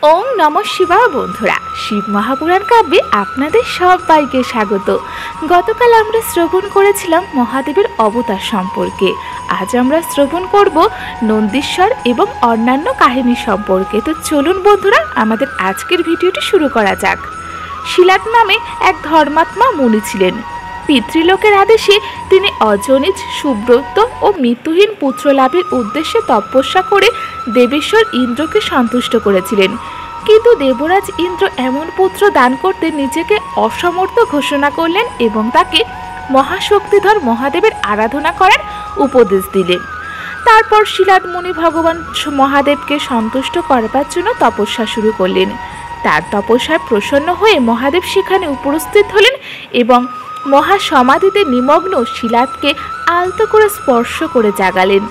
ওম নমঃ শিবায় বন্ধুরা, শিব মহাপুরাণ কাব্যে আপনাদের সবাইকে স্বাগত। গতকাল আমরা শ্রবণ করেছিলাম মহাদেবের অবতার সম্পর্কে। আজ আমরা শ্রবণ করব নন্দীশ্বর এবং অন্যান্য কাহিনী সম্পর্কে। তো চলুন বন্ধুরা, আমাদের আজকের ভিডিওটি শুরু করা যাক। শিলাদ নামে এক ধর্মাত্মা মুনি ছিলেন। পিতৃলোকের আদেশে তিনি অজনিজ, সুব্রত ও মৃত্যুহীন পুত্র লাভের উদ্দেশ্যে তপস্যা করে দেবেশ্বর ইন্দ্রকে সন্তুষ্ট করেছিলেন। কিন্তু দেবরাজ ইন্দ্র এমন পুত্র দান করতে নিজেকে অসমর্থ ঘোষণা করলেন এবং তাকে মহাশক্তিধর মহাদেবের আরাধনা করার উপদেশ দিলেন। তারপর শিলাদ মুনি ভগবান মহাদেবকে সন্তুষ্ট করবার জন্য তপস্যা শুরু করলেন। তার তপস্যায় প্রসন্ন হয়ে মহাদেব সেখানে উপস্থিত হলেন এবং মহাসমাধিতে নিমগ্ন শিলাদকে আলতো করে স্পর্শ করে জাগালেন।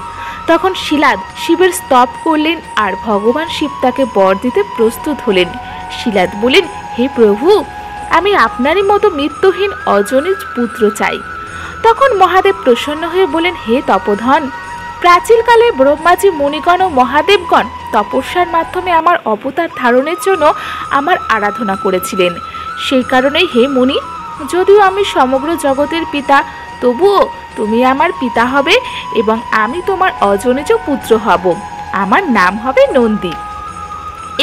তখন শিলাদ শিবের স্তব করলেন আর ভগবান শিব তাকে বর দিতে প্রস্তুত হলেন। শিলাদ বলেন, হে প্রভু, আমি আপনারই মতো মৃত্যুহীন অজনিজ পুত্র চাই। তখন মহাদেব প্রসন্ন হয়ে বলেন, হে তপোধন, প্রাচীনকালে ব্রহ্মাজি, মুনিগণ ও মহাদেবগণ তপস্যার মাধ্যমে আমার অবতার ধারণের জন্য আমার আরাধনা করেছিলেন। সেই কারণেই হে মুনি, যদিও আমি সমগ্র জগতের পিতা, তবুও তুমি আমার পিতা হবে এবং আমি তোমার অজনিজ পুত্র হব। আমার নাম হবে নন্দী।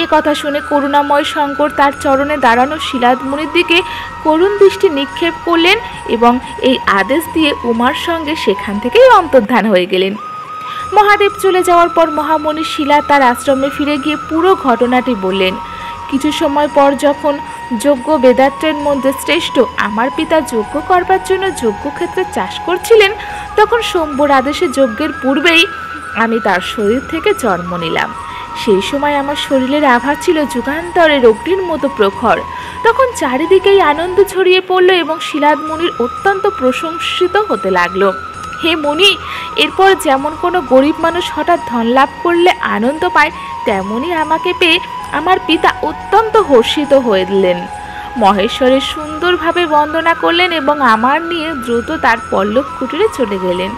এ কথা শুনে করুণাময় শঙ্কর তার চরণে দাঁড়ানো শিলাদ মুনির দিকে করুণ দৃষ্টি নিক্ষেপ করলেন এবং এই আদেশ দিয়ে উমার সঙ্গে সেখান থেকেই অন্তর্ধান হয়ে গেলেন। মহাদেব চলে যাওয়ার পর মহামণি শিলা তার আশ্রমে ফিরে গিয়ে পুরো ঘটনাটি বললেন। কিছু সময় পর যখন যজ্ঞ বেদাত্রের মধ্যে শ্রেষ্ঠ আমার পিতা যজ্ঞ করবার জন্য যজ্ঞক্ষেত্রে চাষ করছিলেন, তখন শম্ভুর আদেশে যজ্ঞের পূর্বেই আমি তার শরীর থেকে জন্ম নিলাম। সেই সময় আমার শরীরের আভা ছিল যুগান্তরের অগ্নির মতো প্রখর। তখন চারিদিকেই আনন্দ ছড়িয়ে পড়ল এবং শিলাদ মুনির অত্যন্ত প্রশংসিত হতে লাগলো। হে মুনি, এরপর যেমন কোনো গরিব মানুষ হঠাৎ ধন লাভ করলে আনন্দ পায়, তেমনি আমাকে পেয়ে আমার পিতা অত্যন্ত হর্ষিত হলেন। মহেশ্বরের সুন্দরভাবে বন্দনা করলেন এবং আমার নিয়ে দ্রুত তার পল্লব কুটিরে চলে গেলেন।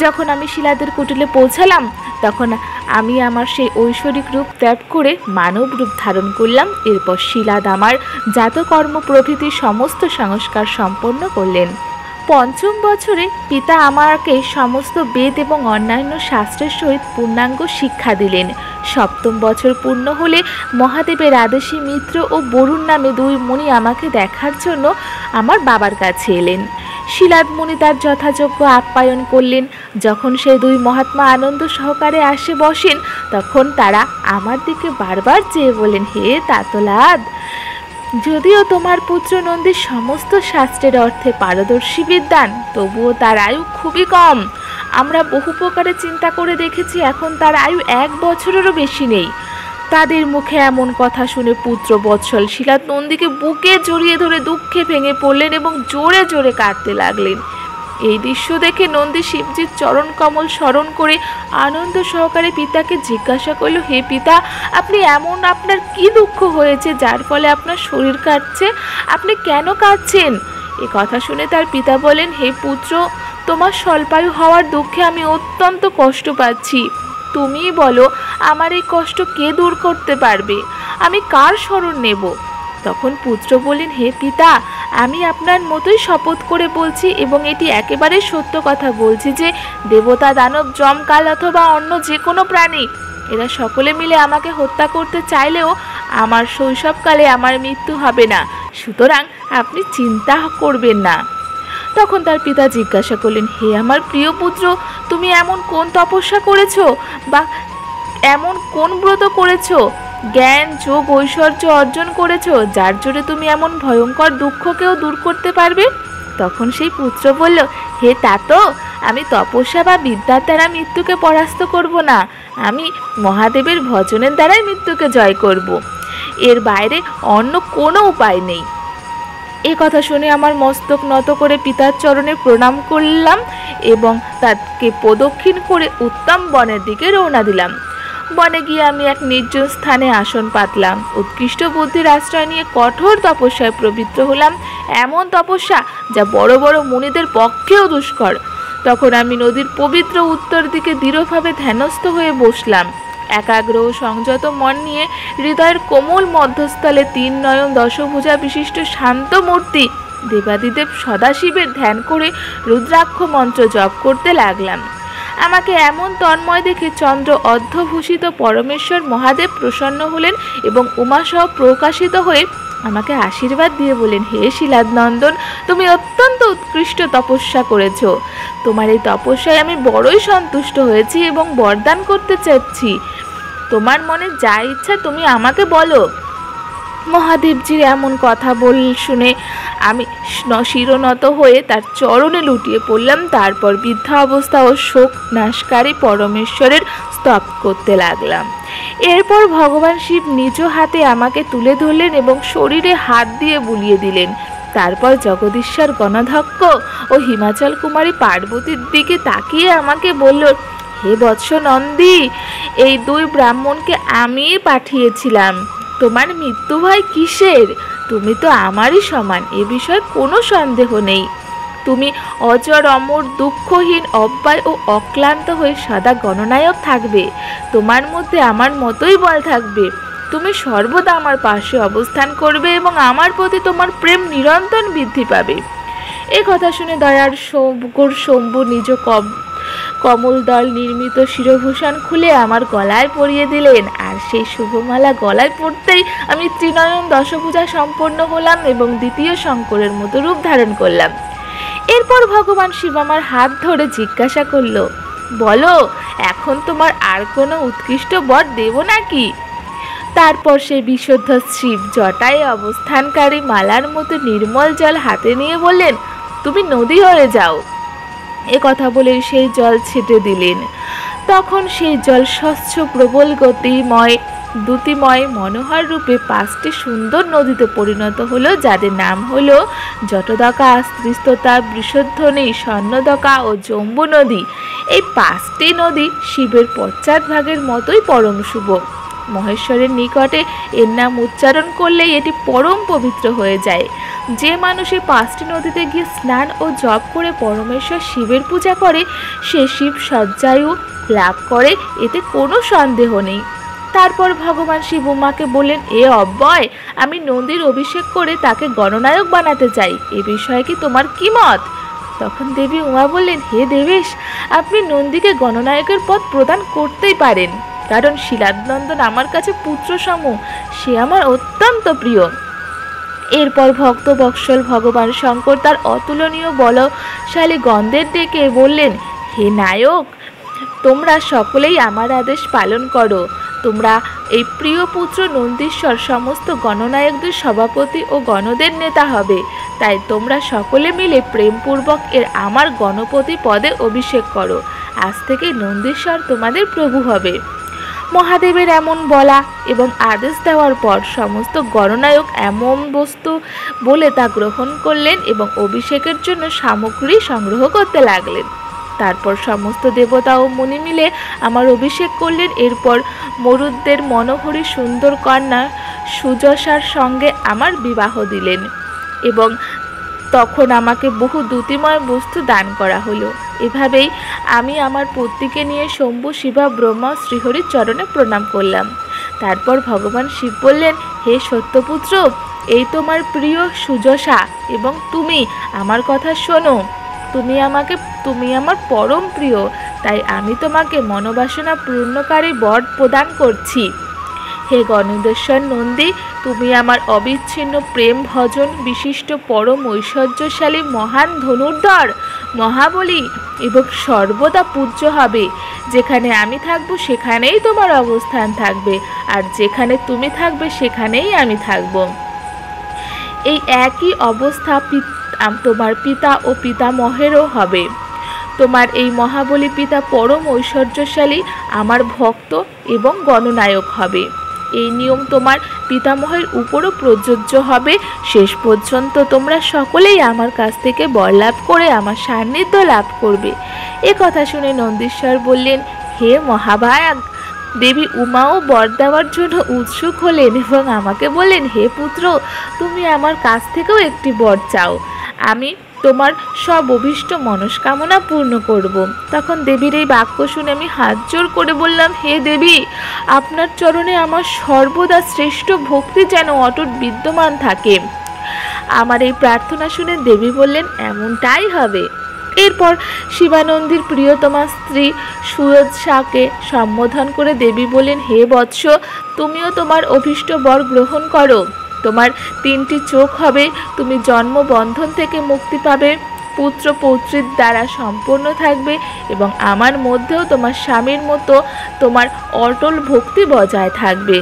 যখন আমি শিলাদের কুটিরে পৌঁছালাম, তখন আমি আমার সেই ঐশ্বরিক রূপ ত্যাগ করে মানব রূপ ধারণ করলাম। এরপর শিলাদ আমার জাতকর্ম প্রভৃতি সমস্ত সংস্কার সম্পন্ন করলেন। পঞ্চম বছরে পিতা আমাকে সমস্ত বেদ এবং অন্যান্য শাস্ত্রের সহিত পূর্ণাঙ্গ শিক্ষা দিলেন। সপ্তম বছর পূর্ণ হলে মহাদেবের আদেশে মিত্র ও বরুণ নামে দুই মুনি আমাকে দেখার জন্য আমার বাবার কাছে এলেন। শিলাদ মুনি তার যথাযোগ্য আপ্যায়ন করলেন। যখন সেই দুই মহাত্মা আনন্দ সহকারে আসে বসেন, তখন তারা আমার দিকে বারবার চেয়ে বলেন, হে তাতলাদ, যদিও তোমার পুত্র নন্দীর সমস্ত শাস্ত্রের অর্থে পারদর্শী বিদ্বান, তবুও তার আয়ু খুবই কম। আমরা বহু প্রকারে চিন্তা করে দেখেছি, এখন তার আয়ু 1 বছরেরও বেশি নেই। তাদের মুখে এমন কথা শুনে পুত্র বৎসল শিলাদ নন্দীকে বুকে জড়িয়ে ধরে দুঃখে ভেঙে পড়লেন এবং জোরে জোরে কাঁদতে লাগলেন। এই দৃশ্য দেখে নন্দী শিবজির চরণ কমল স্মরণ করে আনন্দ সহকারে পিতাকে জিজ্ঞাসা করল, হে পিতা, আপনি এমন, আপনার কি দুঃখ হয়েছে যার ফলে আপনার শরীর কাঁদছে? আপনি কেন কাঁদছেন? এ কথা শুনে তার পিতা বলেন, হে পুত্র, তোমার স্বল্পায়ু হওয়ার দুঃখে আমি অত্যন্ত কষ্ট পাচ্ছি। তুমিই বলো, আমার এই কষ্ট কে দূর করতে পারবে? আমি কার শরণ নেব? তখন পুত্র বলেন, হে পিতা, আমি আপনার মতোই শপথ করে বলছি এবং এটি একেবারে সত্য কথা বলছি যে দেবতা, দানব, যমকাল অথবা অন্য যে কোনো প্রাণী, এরা সকলে মিলে আমাকে হত্যা করতে চাইলেও আমার শৈশবকালে আমার মৃত্যু হবে না। সুতরাং আপনি চিন্তা করবেন না। তখন তার পিতা জিজ্ঞাসা করলেন, হে আমার প্রিয় পুত্র, তুমি এমন কোন তপস্যা করেছ বা এমন কোন ব্রত করেছ, জ্ঞান, যোগ, ঐশ্বর্য অর্জন করেছ, যার জন্য তুমি এমন ভয়ঙ্কর দুঃখকেও দূর করতে পারবে? তখন সেই পুত্র বলল, হে তাত, আমি তপস্যা বা বিদ্যার দ্বারা মৃত্যুকে পরাস্ত করব না, আমি মহাদেবের ভজনের দ্বারাই মৃত্যুকে জয় করব। এর বাইরে অন্য কোনো উপায় নেই। এই কথা শুনে আমার মস্তক নত করে পিতার চরণে প্রণাম করলাম এবং তাকে প্রদক্ষিণ করে উত্তম বনের দিকে রওনা দিলাম। বনে গিয়ে আমি এক নির্জন স্থানে আসন পাতলাম। উৎকৃষ্ট বুদ্ধির আশ্রয় নিয়ে কঠোর তপস্যায় প্রবৃত্ত হলাম, এমন তপস্যা যা বড় বড় মুনিদের পক্ষেও দুষ্কর। তখন আমি নদীর পবিত্র উত্তর দিকে দৃঢ়ভাবে ধ্যানস্থ হয়ে বসলাম। একাগ্র ও সংযত মন নিয়ে হৃদয়ের কোমল মধ্যস্থলে 3 নয়ন দশভুজা বিশিষ্ট শান্ত মূর্তি দেবাদিদেব সদাশিবের ধ্যান করে রুদ্রাক্ষ মন্ত্র জপ করতে লাগলাম। আমাকে এমন তন্ময় দেখে চন্দ্র অর্ধভূষিত পরমেশ্বর মহাদেব প্রসন্ন হলেন এবং উমাসহ প্রকাশিত হয়ে আমাকে আশীর্বাদ দিয়ে বলেন, হে শিলাদনন্দন, তুমি অত্যন্ত উৎকৃষ্ট তপস্যা করেছ। তোমার এই তপস্যায় আমি বড়ই সন্তুষ্ট হয়েছি এবং বরদান করতে চাচ্ছি। তোমার মনে যা ইচ্ছা তুমি আমাকে বলো। মহাদেবজির এমন কথা শুনে আমি শিরোনত হয়ে তার চরণে লুটিয়ে পড়লাম। তারপর বৃদ্ধা অবস্থা ও শোক নাশকারী পরমেশ্বরের স্তব করতে লাগলাম। এরপর ভগবান শিব নিজ হাতে আমাকে তুলে ধরলেন এবং শরীরে হাত দিয়ে বুলিয়ে দিলেন। তারপর জগদীশ্বর গণাধ্যক্ষ ও হিমাচল কুমারী পার্বতীর দিকে তাকিয়ে আমাকে বলল, হে বৎস নন্দী, এই 2 ব্রাহ্মণকে আমিই পাঠিয়েছিলাম। তোমার মৃত্যু ভয় কিসের? তুমি তো আমারই সমান, এ বিষয়ে কোনো সন্দেহ নেই। তুমি অজর অমর দুঃখহীন অব্যয় ও অক্লান্ত হয়ে সদা গণনায়ক থাকবে। তোমার মধ্যে আমার মতোই বল থাকবে। তুমি সর্বদা আমার পাশে অবস্থান করবে এবং আমার প্রতি তোমার প্রেম নিরন্তর বৃদ্ধি পাবে। এ কথা শুনে দয়ার শম্ভু নিজ কমল দল নির্মিত শিরভূষণ খুলে আমার গলায় পরিয়ে দিলেন। আর সেই শুভমালা গলায় পড়তেই আমি ত্রিনয়ন দশভুজা সম্পন্ন হলাম এবং দ্বিতীয় শঙ্করের মতো রূপ ধারণ করলাম। এরপর ভগবান শিব আমার হাত ধরে জিজ্ঞাসা করল, বলো, এখন তোমার আর কোনো উৎকৃষ্ট বর দেব নাকি? তারপর সেই বিশুদ্ধ শিব জটায় অবস্থানকারী মালার মতো নির্মল জল হাতে নিয়ে বললেন, তুমি নদী হয়ে যাও। এ কথা বলে সেই জল ছেটে দিলেন। তখন সেই জল স্বচ্ছ প্রবল গতিময় দ্যুতিময় মনোহর রূপে 5টি সুন্দর নদীতে পরিণত হলো, যাদের নাম হলো জটদকা, স্ত্রীস্ততা, বৃষধ্বনি, স্বর্ণদকা ও জম্বু নদী। এই 5টি নদী শিবের পশ্চাৎভাগের মতোই পরম শুভ। মহেশ্বরের নিকটে এর নাম উচ্চারণ করলেই এটি পরম পবিত্র হয়ে যায়। যে মানুষ এই 5টি নদীতে গিয়ে স্নান ও জপ করে পরমেশ্বর শিবের পূজা করে, সে শিব সজ্জায়ু লাভ করে, এতে কোনো সন্দেহ নেই। তারপর ভগবান শিব উমাকে বললেন, এ অব্যয়, আমি নন্দীর অভিষেক করে তাকে গণনায়ক বানাতে চাই। এ বিষয়ে কি তোমার কি মত? তখন দেবী উমা বললেন, হে দেবেশ, আপনি নন্দীকে গণনায়কের পদ প্রদান করতেই পারেন, কারণ শিলাদনন্দন আমার কাছে পুত্র সম, সে আমার অত্যন্ত প্রিয়। এরপর ভক্ত বৎসল ভগবান শঙ্কর তার অতুলনীয় বলশালী গণদের ডেকে বললেন, হে নায়ক, তোমরা সকলেই আমার আদেশ পালন করো। তোমরা এই প্রিয় পুত্র নন্দীশ্বর সমস্ত গণনায়কদের সভাপতি ও গণদের নেতা হবে। তাই তোমরা সকলে মিলে প্রেমপূর্বক এর আমার গণপতি পদে অভিষেক করো। আজ থেকে নন্দীশ্বর তোমাদের প্রভু হবে। মহাদেবের এমন বলা এবং আদেশ দেওয়ার পর সমস্ত গণনায়ক এমন বস্তু বলে তা গ্রহণ করলেন এবং অভিষেকের জন্য সামগ্রী সংগ্রহ করতে লাগলেন। তারপর সমস্ত দেবতা ও মুনি মিলে আমার অভিষেক করলেন। এরপর মরুদ্দের মনোহরী সুন্দর কন্যা সুযশার সঙ্গে আমার বিবাহ দিলেন এবং তখন আমাকে বহু দ্যুতিময় বস্তু দান করা হলো। এভাবেই আমি আমার পত্নীকে নিয়ে শম্ভু, শিবা, ব্রহ্মা, শ্রীহরির চরণে প্রণাম করলাম। তারপর ভগবান শিব বললেন, হে সত্যপুত্র, এই তোমার প্রিয় সুযশা এবং তুমি আমার কথা শোনো। তুমি আমার পরম প্রিয়, তাই আমি তোমাকে মনোবাসনা পূর্ণকারী বর প্রদান করছি। হে গণেশ্বর নন্দী, তুমি আমার অবিচ্ছিন্ন প্রেম ভজন বিশিষ্ট পরম ঐশ্বর্যশালী মহান ধনুর্ধর মহাবলী এবং সর্বদা পূজ্য হবে। যেখানে আমি থাকব সেখানেই তোমার অবস্থান থাকবে, আর যেখানে তুমি থাকবে সেখানেই আমি থাকব। এই একই অবস্থা তোমার পিতা ও পিতামহেরও হবে। তোমার এই মহাবলী পিতা পরম ঐশ্বর্যশালী, আমার ভক্ত এবং গণনায়ক হবে। এই নিয়ম তোমার পিতামহের উপরও প্রযোজ্য হবে। শেষ পর্যন্ত তোমরা সকলেই আমার কাছ থেকে বর লাভ করে আমার সান্নিধ্য লাভ করবে। এ কথা শুনে নন্দীশ্বর বললেন, হে মহাভাগ, দেবী উমাও বর দেওয়ার জন্য উৎসুক হলেন এবং আমাকে বললেন, হে পুত্র, তুমি আমার কাছ থেকেও একটি বর চাও। আমি তোমার সব অভীষ্ট মনস্কামনা পূর্ণ করব। তখন দেবীর এই বাক্য শুনে আমি হাত জোর করে বললাম, হে দেবী, আপনার চরণে আমার সর্বদা শ্রেষ্ঠ ভক্তি যেন অটুট বিদ্যমান থাকে। আমার এই প্রার্থনা শুনে দেবী বললেন, এমনটাই হবে। এরপর শিবানন্দীর প্রিয়তমা স্ত্রী সুরজসাকে সম্বোধন করে দেবী বললেন, হে বৎস, তুমিও তোমার অভীষ্ট বর গ্রহণ করো। তোমার 3টি চোখ হবে, তুমি জন্ম বন্ধন থেকে মুক্তি পাবে, পুত্র পৌত্রীর দ্বারা সম্পন্ন থাকবে এবং আমার মধ্যেও তোমার স্বামীর মতো তোমার অটল ভক্তি বজায় থাকবে।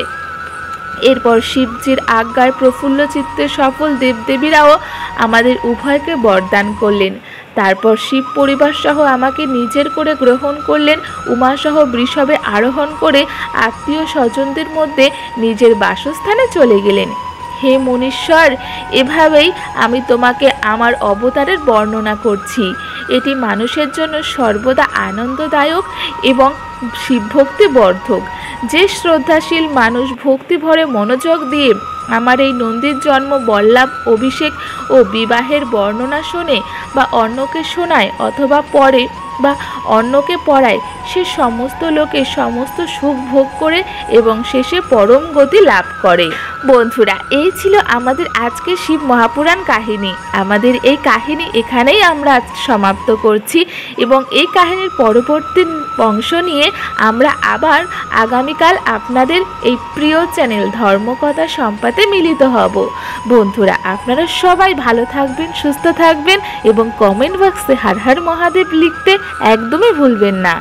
এরপর শিবজির আজ্ঞায় প্রফুল্ল চিত্তে সফল দেবদেবীরাও আমাদের উভয়কে বরদান করলেন। তারপর শিব পরিবার সহ আমাকে নিজের করে গ্রহণ করলেন। উমাসহ বৃষভে আরোহণ করে আত্মীয় স্বজনদের মধ্যে নিজের বাসস্থানে চলে গেলেন। হে মনীশ্বর, এভাবেই আমি তোমাকে আমার অবতারের বর্ণনা করছি। এটি মানুষের জন্য সর্বদা আনন্দদায়ক এবং শিবভক্তি বর্ধক। যে শ্রদ্ধাশীল মানুষ ভক্তি ভরে মনোযোগ দিয়ে আমার এই নন্দীর জন্ম, বল্লাভ, অভিষেক ও বিবাহের বর্ণনা শোনে বা অন্যকে শোনায় অথবা পড়ে বা অন্যকে পড়ায়, সে সমস্ত লোকে সমস্ত সুখ ভোগ করে এবং শেষে পরম গতি লাভ করে। বন্ধুরা, এই ছিল আমাদের আজকে শিব মহাপুরাণ কাহিনী। আমাদের এই কাহিনী এখানেই আমরা সমাপ্ত করছি এবং এই কাহিনীর পরবর্তী অংশ নিয়ে আমরা আবার আগামীকাল আপনাদের এই প্রিয় চ্যানেল ধর্মকথা সম্পাতে মিলিত হব। বন্ধুরা, আপনারা সবাই ভালো থাকবেন, সুস্থ থাকবেন এবং কমেন্ট বক্সে হর হর মহাদেব লিখতে একদমই ভুলবেন না।